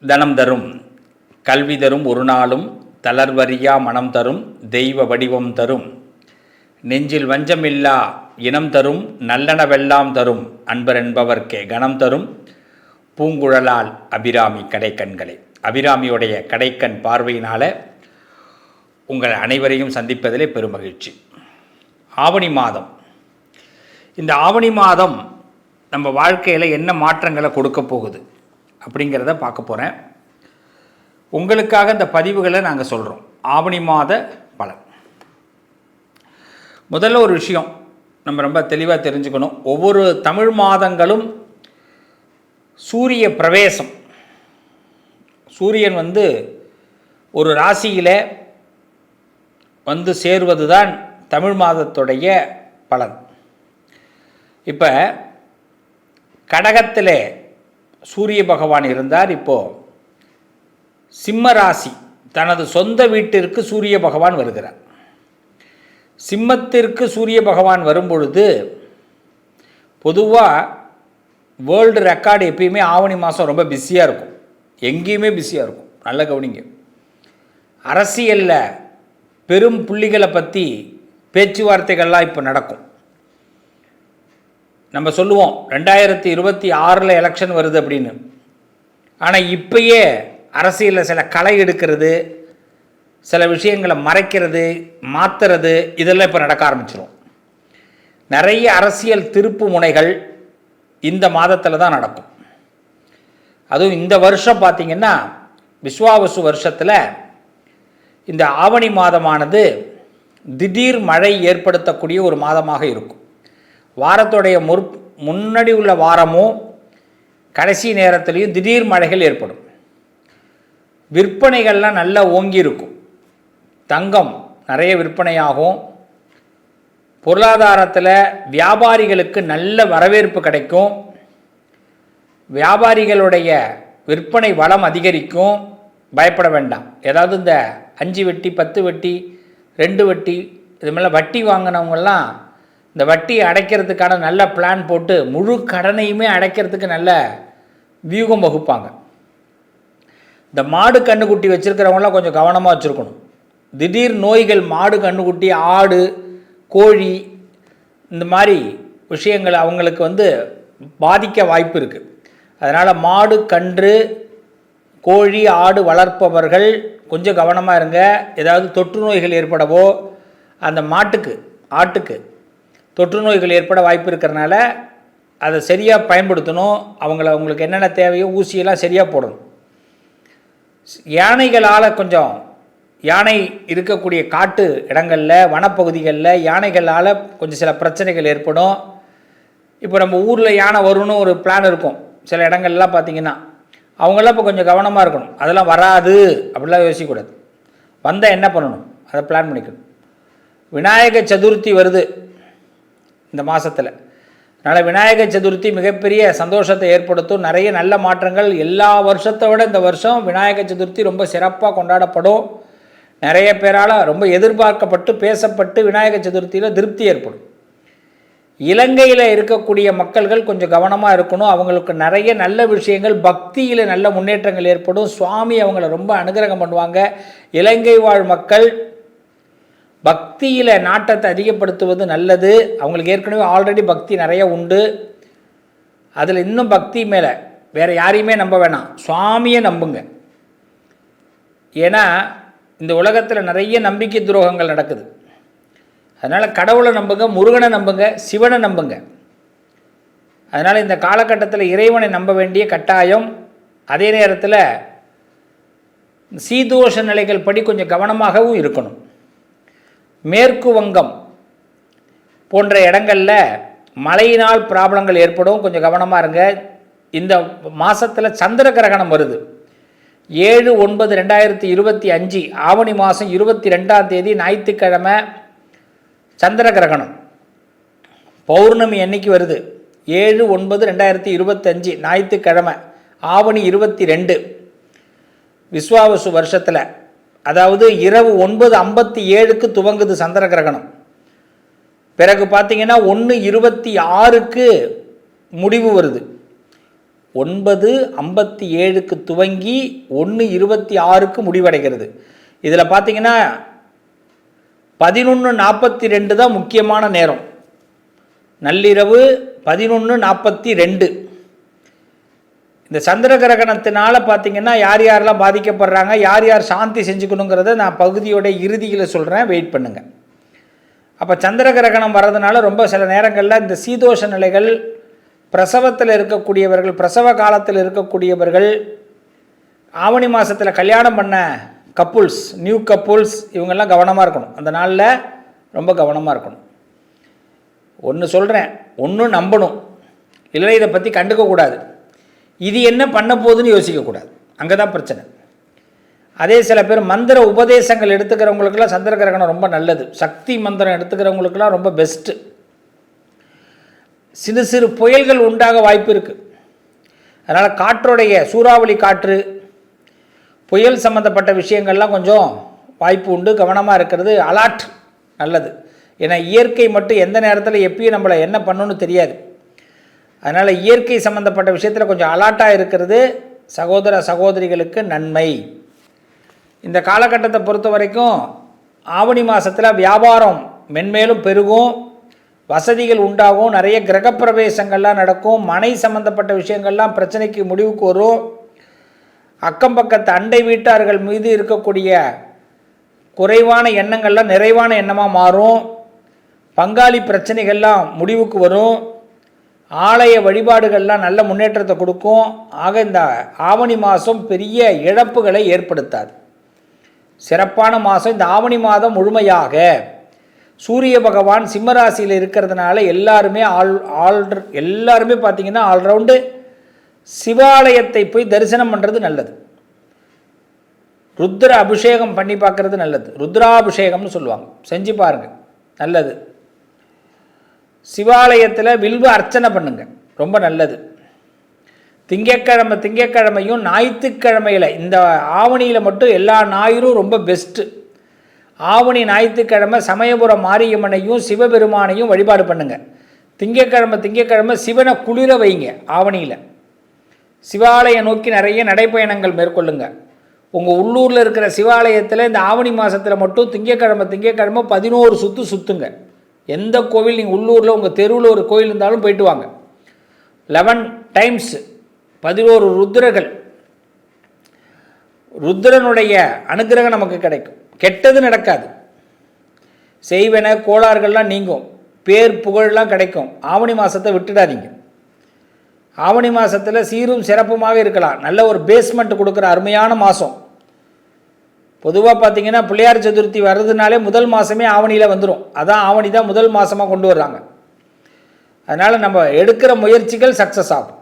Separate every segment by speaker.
Speaker 1: தனம் தரும், கல்வி தரும், ஒரு நாளும் தளர்வறியா மனம் தரும், தெய்வ வடிவம் தரும், நெஞ்சில் வஞ்சமில்லா இனம் தரும், நல்லனவெல்லாம் தரும், அன்பர் என்பவர்க்கே கணம் தரும், பூங்குழலால் அபிராமி கடைக்கண்களே. அபிராமியுடைய கடைக்கண் பார்வையினால் உங்கள் அனைவரையும் சந்திப்பதிலே பெருமகிழ்ச்சி. ஆவணி மாதம். இந்த ஆவணி மாதம் நம்ம வாழ்க்கையில் என்ன மாற்றங்களை கொடுக்க போகுது அப்படிங்கிறத பார்க்க போகிறேன். உங்களுக்காக இந்த பதிவுகளை நாங்கள் சொல்கிறோம். ஆவணி மாத பலன். முதல்ல ஒரு விஷயம் நம்ம ரொம்ப தெளிவாக தெரிஞ்சுக்கணும். ஒவ்வொரு தமிழ் மாதங்களும் சூரிய பிரவேசம், சூரியன் ஒரு ராசியில் சேர்வது தான் தமிழ் மாதத்துடைய பலன். இப்போ கடகத்தில் சூரிய பகவான் இருந்தார். இப்போது சிம்ம ராசி தனது சொந்த வீட்டிற்கு சூரிய பகவான் வருகிறார். சிம்மத்திற்கு சூரிய பகவான் வரும்பொழுது பொதுவாக வேர்ல்டு ரெக்கார்டு எப்பயுமே ஆவணி மாதம் ரொம்ப பிஸியாக இருக்கும். எங்கேயுமே பிஸியாக இருக்கும். நல்ல கவனிங்க. அரசியலில் பெரும் புள்ளிகளை பற்றி பேச்சுவார்த்தைகள்லாம் இப்போ நடக்கும். நம்ம சொல்லுவோம் 2026 எலெக்ஷன் வருது அப்படின்னு. ஆனால் இப்பயே அரசியலில் சில களை எடுக்கிறது, சில விஷயங்களை மறைக்கிறது, மாற்றுறது, இதெல்லாம் இப்போ நடக்க ஆரம்பிச்சிடும். நிறைய அரசியல் திருப்பு முனைகள் இந்த மாதத்தில் தான் நடக்கும். அதுவும் இந்த வருஷம் பார்த்திங்கன்னா விஸ்வாவசு வருஷத்தில் இந்த ஆவணி மாதமானது திடீர் மழை ஏற்படுத்தக்கூடிய ஒரு மாதமாக இருக்கும். வாரத்துடைய முன்னாடி உள்ள வாரமும் கடைசி நேரத்துலையும் திடீர் மழைகள் ஏற்படும். விற்பனைகள்லாம் நல்லா ஓங்கி இருக்கும். தங்கம் நிறைய விற்பனையாகும். பொருளாதாரத்தில் வியாபாரிகளுக்கு நல்ல வரவேற்பு கிடைக்கும். வியாபாரிகளுடைய விற்பனை வளம் அதிகரிக்கும். பயப்பட வேண்டாம். ஏதாவது இந்த 5 வட்டி 10 வட்டி 2 வட்டி இது மாதிரிலாம் வட்டி வாங்கினவங்கெல்லாம் இந்த வட்டியை அடைக்கிறதுக்கான நல்ல பிளான் போட்டு முழு கடனையுமே அடைக்கிறதுக்கு நல்ல வியூகம் வகுப்பாங்க. இந்த மாடு கண்ணுக்குட்டி வச்சுருக்கிறவங்களாம் கொஞ்சம் கவனமாக வச்சுருக்கணும். திடீர் நோய்கள் மாடு கண்ணுக்குட்டி, ஆடு, கோழி இந்த மாதிரி விஷயங்கள் அவங்களுக்கு பாதிக்க வாய்ப்பு இருக்குது. அதனால் மாடு, கன்று, கோழி, ஆடு வளர்ப்பவர்கள் கொஞ்சம் கவனமாக இருங்க. ஏதாவது தொற்று நோய்கள் ஏற்படவோ, அந்த மாட்டுக்கு ஆட்டுக்கு தொற்று நோய்கள் ஏற்பட வாய்ப்பு இருக்கிறனால அதை சரியாக பயன்படுத்தணும். அவங்களுக்கு என்னென்ன தேவையோ ஊசியெல்லாம் சரியாக போடணும். யானைகளால் கொஞ்சம் யானை இருக்கக்கூடிய காட்டு இடங்களில், வனப்பகுதிகளில் யானைகளால் கொஞ்சம் சில பிரச்சனைகள் ஏற்படும். இப்போ நம்ம ஊரில் யானை வரும்னு ஒரு பிளான் இருக்கும். சில இடங்கள்லாம் பார்த்திங்கன்னா அவங்களாம் இப்போ கொஞ்சம் கவனமாக இருக்கணும். அதெல்லாம் வராது அப்படிலாம் யோசிக்கக்கூடாது. வந்தால் என்ன பண்ணணும் அதை பிளான் பண்ணிக்கணும். விநாயக சதுர்த்தி வருது இந்த மாதத்தில். அதனால் விநாயக சதுர்த்தி மிகப்பெரிய சந்தோஷத்தை ஏற்படுத்தும். நிறைய நல்ல மாற்றங்கள். எல்லா வருஷத்தை விட இந்த வருஷம் விநாயக சதுர்த்தி ரொம்ப சிறப்பாக கொண்டாடப்படும். நிறைய பேரால் ரொம்ப எதிர்பார்க்கப்பட்டு பேசப்பட்டு விநாயக சதுர்த்தியில் திருப்தி ஏற்படும். இலங்கையில் இருக்கக்கூடிய மக்கள்கள் கொஞ்சம் கவனமாக இருக்கணும். அவங்களுக்கு நிறைய நல்ல விஷயங்கள், பக்தியில் நல்ல முன்னேற்றங்கள் ஏற்படும். சுவாமி அவங்கள ரொம்ப அனுகிரகம் பண்ணுவாங்க. இலங்கை வாழ் மக்கள் பக்தியில் நாட்டத்தை அதிகப்படுத்துவது நல்லது. அவங்களுக்கு ஏற்கனவே ஆல்ரெடி பக்தி நிறைய உண்டு. அதில் இன்னும் பக்தி மேலே வேறு யாரையுமே நம்ப வேணாம், சுவாமியை நம்புங்க. ஏன்னா இந்த உலகத்தில் நிறைய நம்பிக்கை துரோகங்கள் நடக்குது. அதனால் கடவுளை நம்புங்க, முருகனை நம்புங்க, சிவனை நம்புங்க. அதனால் இந்த காலகட்டத்தில் இறைவனை நம்ப வேண்டிய கட்டாயம். அதே நேரத்தில் சீதோஷ நிலைகள் படி கொஞ்சம் கவனமாகவும் இருக்கணும். மேற்கு வங்கம் போன்ற இடங்களில் மழையினால் ப்ராப்ளங்கள் ஏற்படும். கொஞ்சம் கவனமாக இருங்க. இந்த மாதத்தில் சந்திர கிரகணம் வருது. 7/9/2025 ஆவணி மாதம் 22ஆம் தேதி ஞாயிற்றுக்கிழமை சந்திர கிரகணம். பௌர்ணமி அன்னைக்கு வருது. 7/9/2025 ஞாயிற்றுக்கிழமை ஆவணி 22 விஸ்வாவசு வருஷத்தில். அதாவது இரவு 9:57 துவங்குது சந்திர கிரகணம். பிறகு பார்த்தீங்கன்னா 1:26 முடிவு வருது. 9:57 துவங்கி 1:26 முடிவடைகிறது. இதில் பார்த்தீங்கன்னா 11:42 தான் முக்கியமான நேரம். நள்ளிரவு 11:42. இந்த சந்திர கிரகணத்தினால பார்த்தீங்கன்னா யார் யாரெல்லாம் பாதிக்கப்படுறாங்க, யார் யார் சாந்தி செஞ்சுக்கணுங்கிறத நான் பகுதியோட இறுதியில் சொல்கிறேன், வெயிட் பண்ணுங்கள். அப்போ சந்திர கிரகணம் வர்றதுனால ரொம்ப சில நேரங்களில் இந்த சீதோஷ நிலைகள், பிரசவத்தில் இருக்கக்கூடியவர்கள், பிரசவ காலத்தில் இருக்கக்கூடியவர்கள், ஆவணி மாதத்தில் கல்யாணம் பண்ண கப்புள்ஸ், நியூ கப்புள்ஸ், இவங்கெல்லாம் கவனமாக இருக்கணும். அந்த நாளில் ரொம்ப கவனமாக இருக்கணும். ஒன்று சொல்கிறேன், ஒன்றும் நம்பணும், இல்லை இதை பற்றி கண்டுக்கக்கூடாது. இது என்ன பண்ண போகுதுன்னு யோசிக்கக்கூடாது. அங்கே தான் பிரச்சனை. அதே சில பேர் மந்திர உபதேசங்கள் எடுத்துக்கிறவங்களுக்கெல்லாம் சந்திர கிரகணம் ரொம்ப நல்லது. சக்தி மந்திரம் எடுத்துக்கிறவங்களுக்கெல்லாம் ரொம்ப பெஸ்ட்டு. சிறு சிறு புயல்கள் உண்டாக வாய்ப்பு இருக்குது. அதனால் காற்றுடைய சூறாவளி காற்று, புயல் சம்மந்தப்பட்ட விஷயங்கள்லாம் கொஞ்சம் வாய்ப்பு உண்டு. கவனமாக இருக்கிறது அலாட் நல்லது. ஏன்னா இயற்கை மட்டும் எந்த நேரத்தில் எப்பயும் நம்மளை என்ன பண்ணணும்னு தெரியாது. அதனால் இயற்கை சம்மந்தப்பட்ட விஷயத்தில் கொஞ்சம் அலாட்டாக இருக்கிறது சகோதர சகோதரிகளுக்கு நன்மை. இந்த காலகட்டத்தை பொறுத்த வரைக்கும் ஆவணி மாதத்தில் வியாபாரம் மென்மேலும் பெருகும், வசதிகள் உண்டாகும், நிறைய கிரகப்பிரவேசங்கள்லாம் நடக்கும், மனை சம்மந்தப்பட்ட விஷயங்கள்லாம் பிரச்சனைக்கு முடிவுக்கு வரும். அக்கம் பக்கத்து அண்டை வீட்டார்கள் மீது இருக்கக்கூடிய குறைவான எண்ணங்கள்லாம் நிறைவான எண்ணமாக மாறும். பங்காளி பிரச்சனைகள்லாம் முடிவுக்கு வரும். ஆலய வழிபாடுகள்லாம் நல்ல முன்னேற்றத்தை கொடுக்கும். ஆக இந்த ஆவணி மாதம் பெரிய இழப்புகளை ஏற்படுத்தாது. சிறப்பான மாதம். இந்த ஆவணி மாதம் முழுமையாக சூரிய பகவான் சிம்மராசியில் இருக்கிறதுனால எல்லாருமே பார்த்திங்கன்னா ஆல்ரவுண்டு சிவாலயத்தை போய் தரிசனம் பண்ணுறது நல்லது. ருத்ர அபிஷேகம் பண்ணி பார்க்குறது நல்லது. ருத்ராபிஷேகம்னு சொல்லுவாங்க, செஞ்சு பாருங்கள், நல்லது. சிவாலயத்தில் வில்வ அர்ச்சனை பண்ணுங்க, ரொம்ப நல்லது. திங்கட்கிழமையும் ஞாயிற்றுக்கிழமையில், இந்த ஆவணியில் மட்டும் எல்லா ஞாயிறும் ரொம்ப பெஸ்ட்டு. ஆவணி ஞாயிற்றுக்கிழமை சமயபுரம் மாரியம்மனையும் சிவபெருமானையும் வழிபாடு பண்ணுங்கள். திங்கட்கிழமை சிவனை குளிர வைங்க. ஆவணியில் சிவாலயம் நோக்கி நிறைய நடைப்பயணங்கள் மேற்கொள்ளுங்க. உங்கள் உள்ளூரில் இருக்கிற சிவாலயத்தில் இந்த ஆவணி மாதத்தில் மட்டும் திங்கட்கிழமை 11 சுற்று சுற்றுங்க. எந்த கோவில் நீங்கள் உள்ளூரில் உங்கள் தெருவில் ஒரு கோவில் இருந்தாலும் போயிட்டு வாங்க. 11 டைம்ஸ் 11 ருத்ரர்கள். ருத்ரனுடைய அனுகிரகம் நமக்கு கிடைக்கும். கெட்டது நடக்காது. செய்வன கோளாறுகள்லாம் நீங்கும். பேர் புகழெலாம் கிடைக்கும். ஆவணி மாதத்தை விட்டுடாதீங்க. ஆவணி மாதத்தில் சீரும் சிறப்புமாக இருக்கலாம். நல்ல ஒரு பேஸ்மெண்ட் கொடுக்குற அருமையான மாதம். பொதுவாக பார்த்திங்கன்னா பிள்ளையார் சதுர்த்தி வர்றதுனாலே முதல் மாதமே ஆவணியில் வந்துடும். அதான் ஆவணி தான் முதல் மாதமாக கொண்டு வர்றாங்க. அதனால் நம்ம எடுக்கிற முயற்சிகள் சக்ஸஸ் ஆகும்.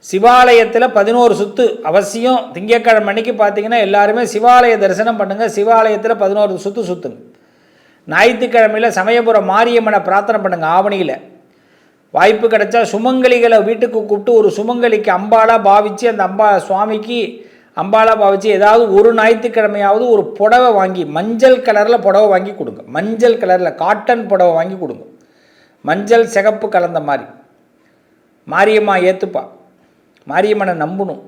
Speaker 1: சிவாலயத்தில் 11 சுற்று அவசியம். திங்கட்கிழமை அன்னைக்கு பார்த்திங்கன்னா எல்லாருமே சிவாலய தரிசனம் பண்ணுங்கள். சிவாலயத்தில் 11 சுற்று சுற்றுங்க. ஞாயிற்றுக்கிழமையில் சமயபுரம் மாரியம்மனை பிரார்த்தனை பண்ணுங்கள். ஆவணியில் வாய்ப்பு கிடைச்சா சுமங்கலிகளை வீட்டுக்கு கூப்பிட்டு ஒரு சுமங்கலிக்கு அம்பாலாக பாவித்து, அந்த சுவாமிக்கு அம்பாலாக பாவிச்சு ஏதாவது ஒரு ஞாயிற்றுக்கிழமையாவது ஒரு புடவை வாங்கி, மஞ்சள் கலரில் புடவை வாங்கி கொடுங்க. மஞ்சள் கலரில் காட்டன் புடவை வாங்கி கொடுங்க. மஞ்சள் சிகப்பு கலந்த மாதிரி. மாரியம்மா ஏற்றுப்பா. மாரியம்மனை நம்பணும்.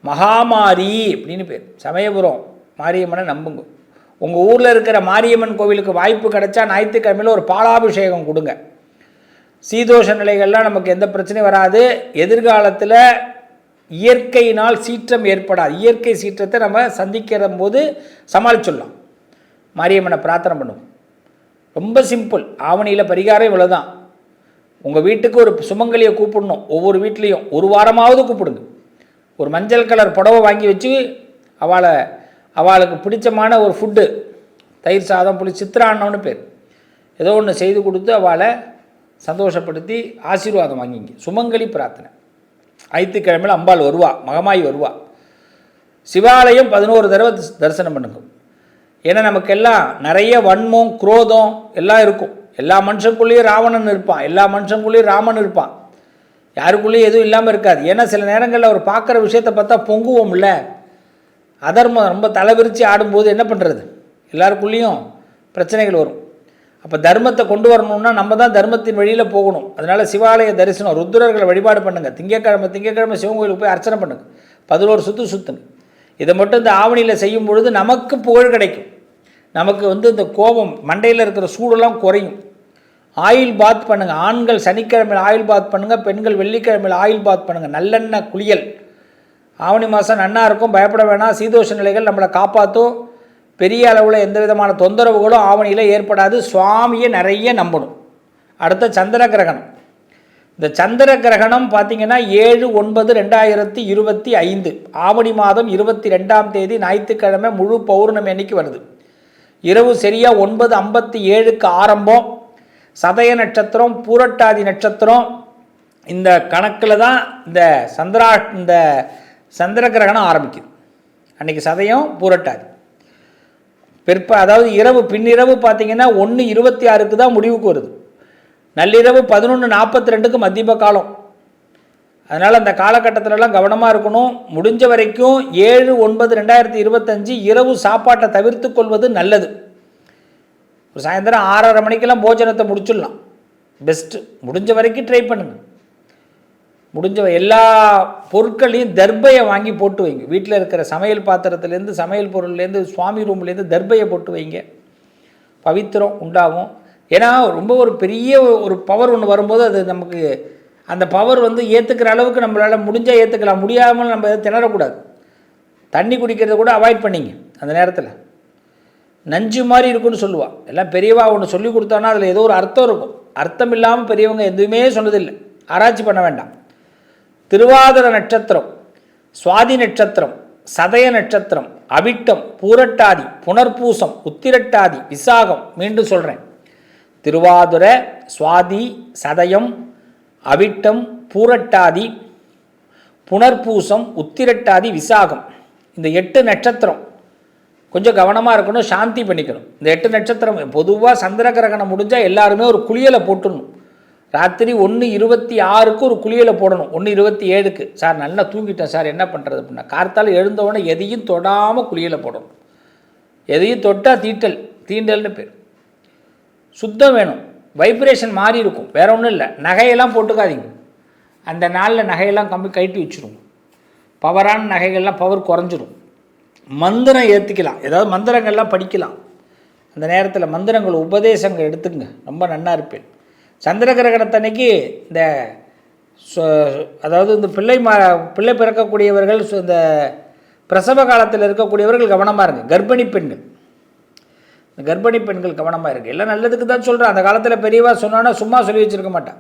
Speaker 1: மகாமாரி அப்படின்னு பேர். சமயபுரம் மாரியம்மனை நம்புங்க. உங்கள் ஊரில் இருக்கிற மாரியம்மன் கோவிலுக்கு வாய்ப்பு கிடைச்சா ஞாயிற்றுக்கிழமையில் ஒரு பாலாபிஷேகம் கொடுங்க. சீதோஷ நிலைகள்லாம் நமக்கு எந்த பிரச்சனையும் வராது. எதிர்காலத்தில் இயற்கையினால் சீற்றம் ஏற்படாது. இயற்கை சீற்றத்தை நம்ம சந்திக்கிற போது சமாளிச்சிடலாம். மாரியம்மனை பிரார்த்தனை பண்ணுவோம். ரொம்ப சிம்பிள். ஆவணியில் பரிகாரம் இவ்வளோ தான். உங்கள் வீட்டுக்கு ஒரு சுமங்கலியை கூப்பிடணும். ஒவ்வொரு வீட்லேயும் ஒரு வாரமாவது கூப்பிடுங்க. ஒரு மஞ்சள் கலர் புடவை வாங்கி வச்சு அவளுக்கு பிடிச்சமான ஒரு ஃபுட்டு, தயிர் சாதம், சித்திரான்னம்னு பேர், ஏதோ ஒன்று செய்து கொடுத்து அவளை சந்தோஷப்படுத்தி ஆசீர்வாதம் வாங்கிங்க. சுமங்கலி பிரார்த்தனை. ஞாயிற்றுக்கிழமையில் அம்பாள் வருவா, மகமாயி வருவா. சிவாலயம் 11 தடவை தரிசனம் பண்ணுங்க. ஏன்னா நமக்கெல்லாம் நிறைய வன்மம், குரோதம் எல்லாம் இருக்கும். எல்லா மனுஷனுக்குள்ளேயும் ராவணன் இருப்பான், எல்லா மனுஷனுக்குள்ளேயும் ராமன் இருப்பான். யாருக்குள்ளேயும் எதுவும் இல்லாமல் இருக்காது. ஏன்னா சில நேரங்களில் அவர் பார்க்குற விஷயத்தை பார்த்தா பொங்குவோம்ல. அதர்மம் ரொம்ப தலைவிரித்து ஆடும்போது என்ன பண்ணுறது? எல்லாருக்குள்ளேயும் பிரச்சனைகள் வரும். அப்போ தர்மத்தை கொண்டு வரணும்னா நம்ம தான் தர்மத்தின் வழியில் போகணும். அதனால் சிவாலய தரிசனம், ருத்ரர்களை வழிபாடு பண்ணுங்கள். திங்கக்கிழமை சிவன் கோயிலுக்கு போய் அர்ச்சனை பண்ணுங்கள். 11 சுற்று சுற்றுங்க. இதை மட்டும் இந்த ஆவணியில் செய்யும் பொழுது நமக்கு புகழ் கிடைக்கும். நமக்கு இந்த கோபம் மண்டையில் இருக்கிற சூடெல்லாம் குறையும். ஆயில் பாத் பண்ணுங்கள். ஆண்கள் சனிக்கிழமையில் ஆயில் பாத் பண்ணுங்கள், பெண்கள் வெள்ளிக்கிழமையில் ஆயில் பாத் பண்ணுங்கள். நல்லெண்ணெய் குளியல். ஆவணி மாதம் நன்னா இருக்கும், பயப்பட வேணாம். சீதோஷ நிலைகள் நம்மளை காப்பாற்றும். பெரிய அளவில் எந்த விதமான தொந்தரவுகளும் ஆவணியில் ஏற்படாது. சுவாமியை நிறைய நம்பணும். அடுத்த சந்திர கிரகணம். இந்த சந்திர கிரகணம் பார்த்திங்கன்னா 7/9/2025 ஆவணி மாதம் 22ஆம் தேதி ஞாயிற்றுக்கிழமை முழு பௌர்ணமி அன்னைக்கு வருது. இரவு சரியாக 9:57க்கு ஆரம்பம். சதய நட்சத்திரம், பூரட்டாதி நட்சத்திரம். இந்த கணக்கில் தான் இந்த சந்திர கிரகணம் ஆரம்பிக்குது. அன்றைக்கி சதயம், பூரட்டாதி. அதாவது இரவு பின்னிரவு பார்த்திங்கன்னா 1:26க்கு தான் முடிவுக்கு வருது. நள்ளிரவு 11:42க்கு மத்தியம காலம். அதனால் அந்த காலகட்டத்திலலாம் கவனமாக இருக்கணும். முடிஞ்ச வரைக்கும் 7/9/2025 இரவு சாப்பாட்டை தவிர்த்து கொள்வது நல்லது. ஒரு சாயந்தரம் 6:30 மணிக்கெல்லாம் போஜனத்தை முடிச்சிடலாம். பெஸ்ட்டு. முடிஞ்ச வரைக்கும் ட்ரை பண்ணுங்கள். முடிஞ்ச எல்லா பொருட்களையும் தர்பையை வாங்கி போட்டு வைங்க. வீட்டில் இருக்கிற சமையல் பாத்திரத்துலேருந்து, சமையல் பொருள்லேருந்து, சுவாமி ரூம்லேருந்து தர்பையை போட்டு வைங்க. பவித்திரம் உண்டாகும். ஏன்னா ரொம்ப ஒரு பெரிய ஒரு பவர் ஒன்று வரும்போது அது நமக்கு அந்த பவர் ஏற்றுக்கிற அளவுக்கு நம்மளால் முடிஞ்சால் ஏற்றுக்கலாம், முடியாமல் நம்ம திணறக்கூடாது. தண்ணி குடிக்கிறத கூட அவாய்ட் பண்ணிங்க. அந்த நேரத்தில் நஞ்சு மாதிரி இருக்குன்னு சொல்லுவாள். எல்லாம் பெரியவா ஒன்று சொல்லி கொடுத்தானா அதில் ஏதோ ஒரு அர்த்தம் இருக்கும். அர்த்தம் இல்லாமல் பெரியவங்க எதுவுமே சொன்னதில்லை. ஆராய்ச்சி பண்ண வேண்டாம். திருவாதிர நட்சத்திரம், சுவாதி நட்சத்திரம், சதய நட்சத்திரம், அவிட்டம், பூரட்டாதி, புனர்பூசம், உத்திரட்டாதி, விசாகம். மீண்டும் சொல்கிறேன். திருவாதிர, சுவாதி, சதயம், அவிட்டம், பூரட்டாதி, புனர்பூசம், உத்திரட்டாதி, விசாகம். இந்த 8 நட்சத்திரம் கொஞ்சம் கவனமாக இருக்கணும். சாந்தி பண்ணிக்கணும். இந்த 8 நட்சத்திரம் பொதுவாக சந்திர கிரகணம் முடிஞ்சால் எல்லாருமே ஒரு குளியலை போட்டுடணும். ராத்திரி 1:26க்கு ஒரு குளியலை போடணும். 1:27க்கு சார் நல்லா தூங்கிட்டேன் சார் என்ன பண்ணுறது அப்படின்னா, கார்த்தால் எழுந்தவுடனே எதையும் தொடாமல் குளியலை போடணும். எதையும் தொட்டால் தீண்டல்னு பேர். சுத்தம் வேணும். வைப்ரேஷன் மாறி இருக்கும். வேற ஒன்றும் இல்லை. நகையெல்லாம் போட்டுக்காதீங்க. அந்த நாளில் நகையெல்லாம் கழட்டி வச்சுருங்க. பவரான நகைகள்லாம் பவர் குறைஞ்சிரும். மந்திரம் ஏற்றிக்கலாம். ஏதாவது மந்திரங்கள்லாம் படிக்கலாம். அந்த நேரத்தில் மந்திரங்கள் உபதேசங்கள் எடுத்துங்க. ரொம்ப நன்னா இருப்பேன். சந்திர கிரகணத்தன்னைக்கு இந்த அதாவது இந்த பிள்ளை பிறக்கக்கூடியவர்கள், இந்த பிரசவ காலத்தில் இருக்கக்கூடியவர்கள் கவனமாக இருங்க. கர்ப்பிணி பெண்கள் கவனமாக இருக்குது. எல்லாம் நல்லதுக்கு தான் சொல்கிறேன். அந்த காலத்தில் பெரியவா சொன்னான்னா சும்மா சொல்லி வச்சுருக்க மாட்டான்.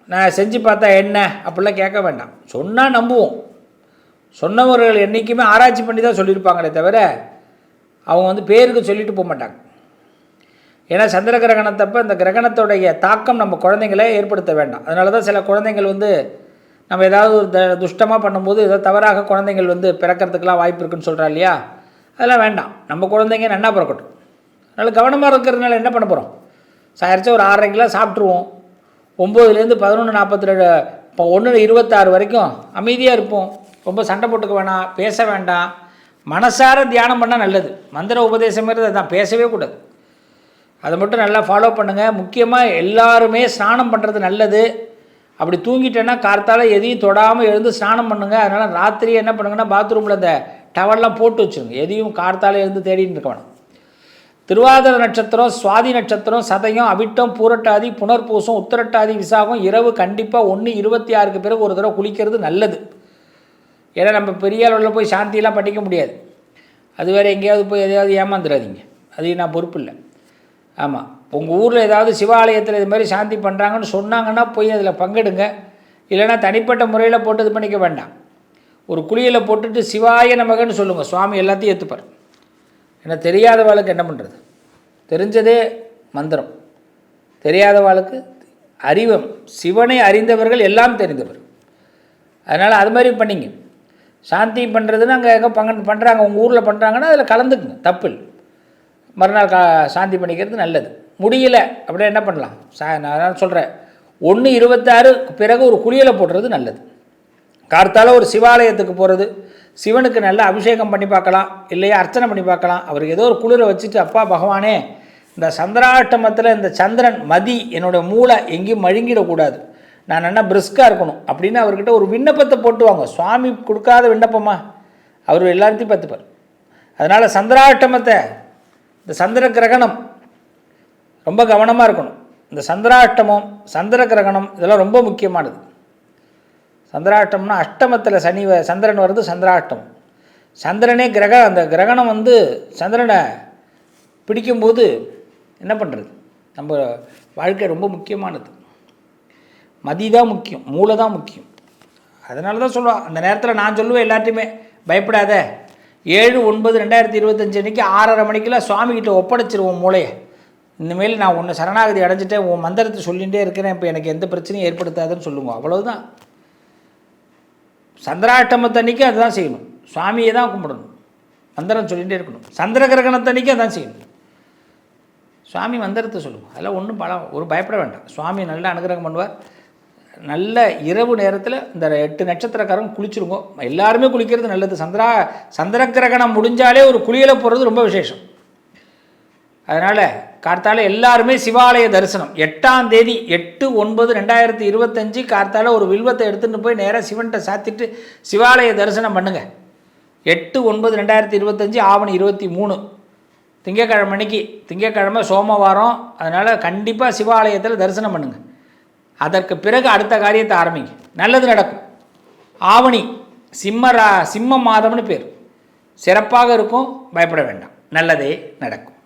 Speaker 1: நான் செஞ்சு பார்த்தா என்ன அப்படிலாம் கேட்க வேண்டாம். சொன்னால் நம்புவோம். சொன்னவர்கள் என்றைக்குமே ஆராய்ச்சி பண்ணி தான் சொல்லியிருப்பாங்களே தவிர அவங்க பேருக்கு சொல்லிட்டு போக மாட்டாங்க. ஏன்னா சந்திர கிரகணத்தப்போ இந்த கிரகணத்துடைய தாக்கம் நம்ம குழந்தைங்களே ஏற்படுத்த வேண்டாம். அதனால தான் சில குழந்தைங்கள் நம்ம ஏதாவது ஒரு துஷ்டமாக பண்ணும்போது ஏதாவது தவறாக குழந்தைங்கள் பிறக்கிறதுக்கெலாம் வாய்ப்பு இருக்குன்னு சொல்கிறா இல்லையா, அதெல்லாம் வேண்டாம். நம்ம குழந்தைங்க நன்னா பிறக்கட்டும். அதனால் கவனமாக இருக்கிறதுனால என்ன பண்ண போகிறோம்? சாயரிச்சா ஒரு 6:30 சாப்பிட்ருவோம். 9லேருந்து 11:42 இப்போ 1:26 வரைக்கும் அமைதியாக இருப்போம். ரொம்ப சண்டை போட்டுக்க வேணாம், பேச வேண்டாம். மனசார தியானம் பண்ணால் நல்லது. மந்திர உபதேசம் மாதிரி அதான், பேசவே கூடாது. அதை மட்டும் நல்லா ஃபாலோ பண்ணுங்கள். முக்கியமாக எல்லாருமே ஸ்நானம் பண்ணுறது நல்லது. அப்படி தூங்கிட்டேன்னா கார்த்தால எதையும் தொடாமல் எழுந்து ஸ்நானம் பண்ணுங்கள். அதனால் ராத்திரி என்ன பண்ணுங்கன்னா பாத்ரூமில் இந்த டவல்லாம் போட்டு வச்சுருங்க. எதையும் கார்த்தால எழுந்து தேடின்னு இருக்க வேணும். திருவாதிர நட்சத்திரம், சுவாதி நட்சத்திரம், சதயம், அவிட்டம், பூரட்டாதி, புனர்பூசம், உத்திரட்டாதி, விசாகம் இரவு கண்டிப்பாக 1:26க்கு பிறகு ஒரு தடவை குளிக்கிறது நல்லது. ஏன்னா நம்ம பெரிய அளவில் போய் சாந்தியெல்லாம் பண்ணிக்க முடியாது. அது வேறு எங்கேயாவது போய் எதையாவது ஏமாந்துடாதீங்க. அது நான் பொறுப்பு இல்லை. ஆமாம், உங்கள் ஊரில் ஏதாவது சிவாலயத்தில் இது மாதிரி சாந்தி பண்ணுறாங்கன்னு சொன்னாங்கன்னா போய் அதில் பங்கெடுங்க. இல்லைனா தனிப்பட்ட முறையில் போட்டு இது பண்ணிக்க வேண்டாம். ஒரு குளியலை போட்டுட்டு சிவாய நமகன்னு சொல்லுங்கள். சுவாமி எல்லாத்தையும் ஏற்றுப்பார். ஏன்னா தெரியாதவாளுக்கு என்ன பண்ணுறது? தெரிஞ்சதே மந்திரம். தெரியாதவாளுக்கு அறிவம். சிவனை அறிந்தவர்கள் எல்லாம் தெரிந்தவர். அதனால் அது மாதிரி பண்ணிங்க. சாந்தி பண்ணுறதுன்னு அங்கே எங்கே பண்ணுறாங்க, உங்கள் ஊரில் பண்ணுறாங்கன்னா அதில் கலந்துக்குங்க, தப்பு இல்லை. மறுநாள் சாந்தி பண்ணிக்கிறது நல்லது. முடியல அப்படியே என்ன பண்ணலாம்? நான் சொல்கிறேன் 1:26 பிறகு ஒரு குளியலை போடுறது நல்லது. கார்த்தால ஒரு சிவாலயத்துக்கு போகிறது, சிவனுக்கு நல்ல அபிஷேகம் பண்ணி பார்க்கலாம், இல்லையா அர்ச்சனை பண்ணி பார்க்கலாம். அவருக்கு ஏதோ ஒரு குளிரை வச்சுட்டு, அப்பா பகவானே இந்த சந்திராஷ்டமத்தில் இந்த சந்திரன் மதி என்னோடய மூளை எங்கேயும் மழுங்கிடக்கூடாது, நான் என்ன பிரிஸ்காக இருக்கணும் அப்படின்னு அவர்கிட்ட ஒரு விண்ணப்பத்தை போட்டுவாங்க. சுவாமி கொடுக்காத விண்ணப்பமா, அவர் எல்லாத்தையும் பார்த்துப்பார். அதனால் சந்திராஷ்டமத்தை, இந்த சந்திர கிரகணம் ரொம்ப கவனமாக இருக்கணும். இந்த சந்திராஷ்டமம், சந்திர கிரகணம் இதெல்லாம் ரொம்ப முக்கியமானது. சந்திராஷ்டம்னா அஷ்டமத்தில் சந்திரன் வருது, சந்திராஷ்டமம். சந்திரனே அந்த கிரகணம் சந்திரனை பிடிக்கும்போது என்ன பண்ணுறது, நம்ம வாழ்க்கை ரொம்ப முக்கியமானது. மதி தான் முக்கியம், மூளை தான் முக்கியம். அதனால தான் சொல்லுவாள் அந்த நேரத்தில். நான் சொல்லுவேன் எல்லாத்தையுமே, பயப்படாத, 7/9/2025 அன்றைக்கி 6:30 மணிக்கெல்லாம் சுவாமிகிட்ட ஒப்படைச்சிருவோம் மூளையை. இனிமேல் நான் உன்னை சரணாகதி அடைஞ்சிட்டேன், உன் மந்திரத்தை சொல்லிகிட்டே இருக்கிறேன், இப்போ எனக்கு எந்த பிரச்சனையும் ஏற்படுத்தாதுன்னு சொல்லுங்க. அவ்வளோதான். சந்திராஷ்டமத்தன்னைக்கு அதுதான் செய்யணும், சுவாமியை தான் கும்பிடணும், மந்திரம் சொல்லிகிட்டே இருக்கணும். சந்திர கிரகணத்தன்னைக்கு அதான் செய்யணும், சுவாமி மந்திரத்தை சொல்லுவோம். அதெல்லாம் ஒன்றும் ஒரு பயப்பட வேண்டாம். சுவாமி நல்லா அனுகிரகம் பண்ணுவார். நல்ல இரவு நேரத்தில் இந்த 8 நட்சத்திரக்காரங்க குளிச்சுருங்க. எல்லாருமே குளிக்கிறது நல்லது. சந்திர கிரகணம் முடிஞ்சாலே ஒரு குளியலை போகிறது ரொம்ப விசேஷம். அதனால் கார்த்தால எல்லாருமே சிவாலய தரிசனம். 8ஆம் தேதி 8/9/2025 கார்த்தால ஒரு வில்வத்தை எடுத்துகிட்டு போய் நேராக சிவன்கிட்ட சாத்திட்டு சிவாலய தரிசனம் பண்ணுங்கள். 8/9/2025 ஆவணி 23 திங்கக்கிழமை அன்னைக்கு, திங்கக்கிழமை சோமவாரம். அதனால் கண்டிப்பாக சிவாலயத்தில் தரிசனம் பண்ணுங்கள். அதற்கு பிறகு அடுத்த காரியத்தை ஆரம்பிங்க, நல்லது நடக்கும். ஆவணி சிம்ம மாதம்னு பேர், சிறப்பாக இருக்கும், பயப்பட வேண்டாம், நல்லதே நடக்கும்.